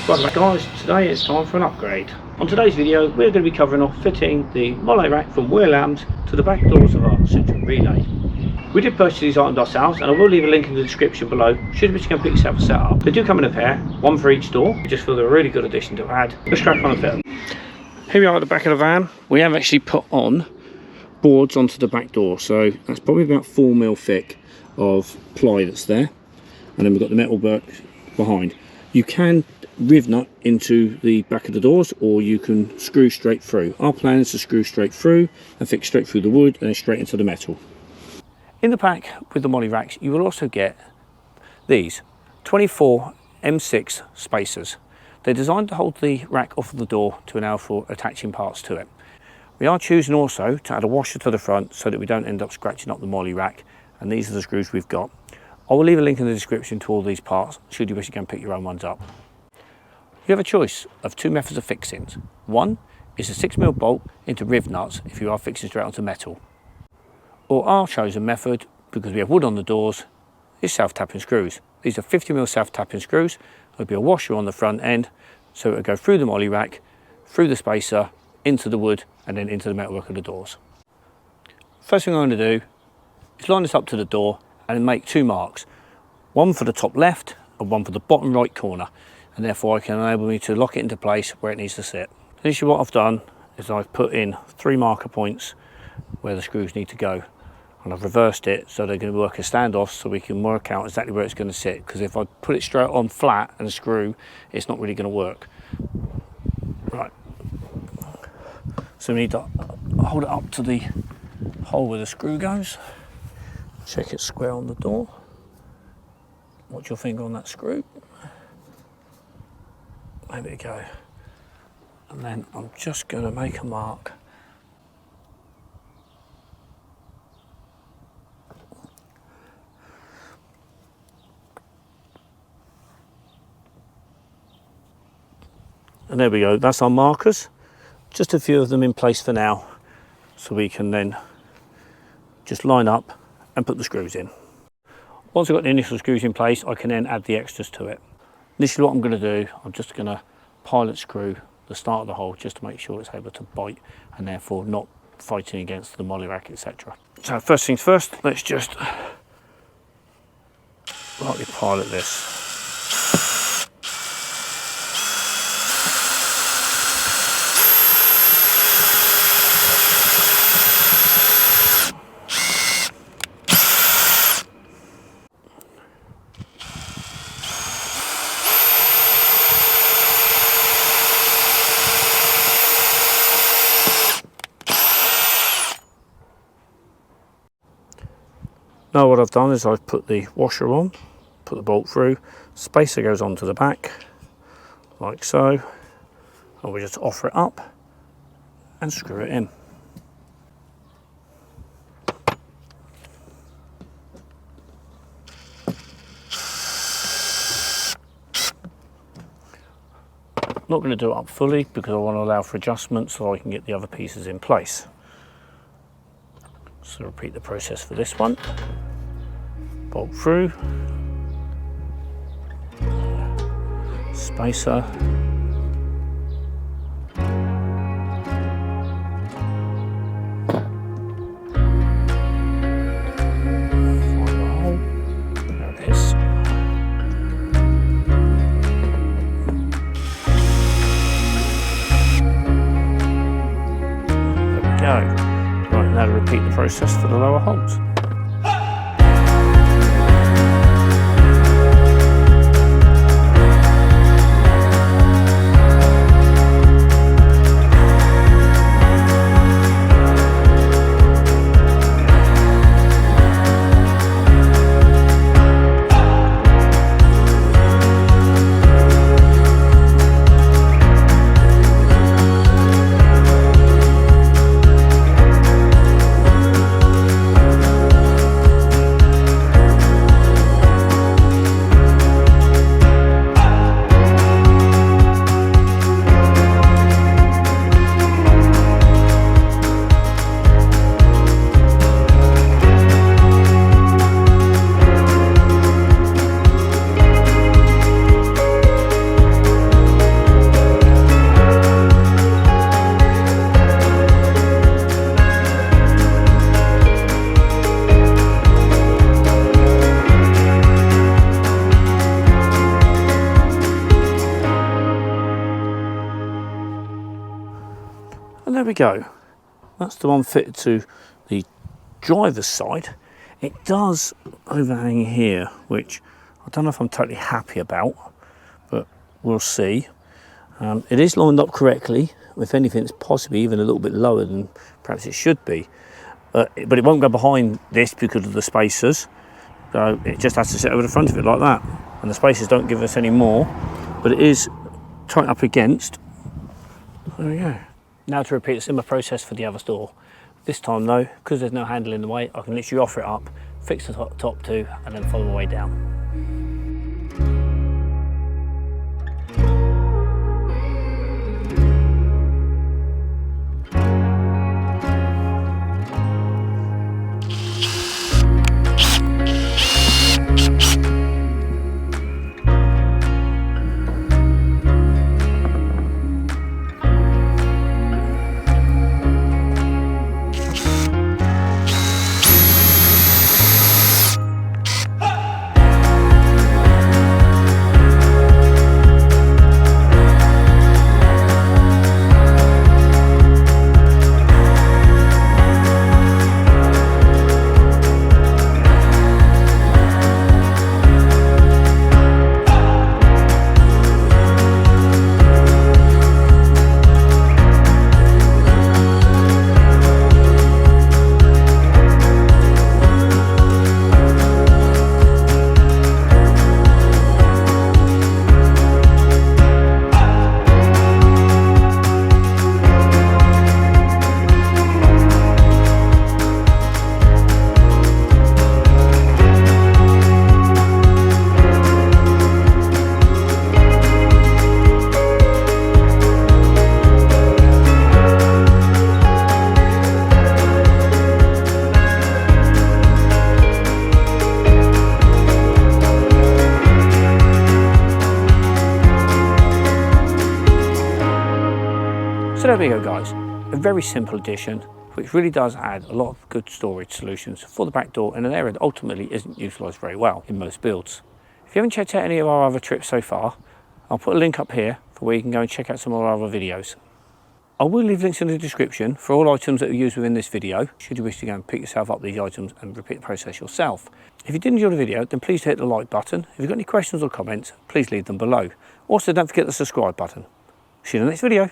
Right guys, today it's time for an upgrade. On today's video we're going to be covering off fitting the Molle Rack from Wheeliams to the back doors of our Citroen Relay. We did purchase these items ourselves, and I will leave a link in the description below should you wish to go pick yourself a set up. They do come in a pair, one for each door. I just feel they're a really good addition to add. Let's crack on and fit them. Here we are at the back of the van. We have actually put on boards onto the back door, so that's probably about 4mm thick of ply that's there, and then we've got the metal work behind. You can riv nut into the back of the doors, or you can screw straight through. Our plan is to screw straight through and fix straight through the wood and then straight into the metal. In the pack with the Molle racks you will also get these 24 M6 spacers. They're designed to hold the rack off of the door to allow for attaching parts to it. We are choosing also to add a washer to the front so that we don't end up scratching up the Molle rack, and these are the screws we've got. I will leave a link in the description to all these parts should you wish to go and pick your own ones up. You have a choice of two methods of fixings. One is a 6mm bolt into riv nuts if you are fixing straight onto metal. Or our chosen method, because we have wood on the doors, is self-tapping screws. These are 50mm self-tapping screws. There'll be a washer on the front end, so it'll go through the Molle rack, through the spacer, into the wood, and then into the metalwork of the doors. First thing I'm going to do is line this up to the door and make two marks, one for the top left and one for the bottom right corner, and therefore I can enable me to lock it into place where it needs to sit. Initially what I've done is I've put in 3 marker points where the screws need to go, and I've reversed it so they're going to work as standoffs so we can work out exactly where it's going to sit, because if I put it straight on flat and screw, it's not really going to work. Right, so we need to hold it up to the hole where the screw goes. Check it square on the door. Watch your finger on that screw. There we go. And then I'm just going to make a mark. And there we go, that's our markers. Just a few of them in place for now, so we can then just line up and put the screws in. Once I've got the initial screws in place, I can then add the extras to it. Initially what I'm going to do, I'm just going to pilot screw the start of the hole just to make sure it's able to bite and therefore not fighting against the Molle rack, etc. So first things first, let's just lightly pilot this. Now what I've done is I've put the washer on, put the bolt through, spacer goes onto the back, like so, and we just offer it up and screw it in. Not going to do it up fully because I want to allow for adjustments so I can get the other pieces in place. So repeat the process for this one. Bolt through, spacer, find the hole, there it is. There we go. Right, now to repeat the process for the lower holes. there we go. That's the one fitted to the driver's side. It does overhang here, which I don't know if I'm totally happy about, but we'll see. It is lined up correctly. If anything, it's possibly even a little bit lower than perhaps it should be. But it won't go behind this because of the spacers. So it just has to sit over the front of it like that. And the spacers don't give us any more, but it is tight up against. There we go. Now to repeat a similar process for the other door. This time though, because there's no handle in the way, I can literally offer it up, fix the top two, and then follow my way down. So there we go guys, a very simple addition which really does add a lot of good storage solutions for the back door in an area that ultimately isn't utilised very well in most builds. If you haven't checked out any of our other trips so far, I'll put a link up here for where you can go and check out some of our other videos. I will leave links in the description for all items that are used within this video, should you wish to go and pick yourself up these items and repeat the process yourself. If you did enjoy the video, then please hit the like button. If you've got any questions or comments, please leave them below. Also, don't forget the subscribe button. See you in the next video.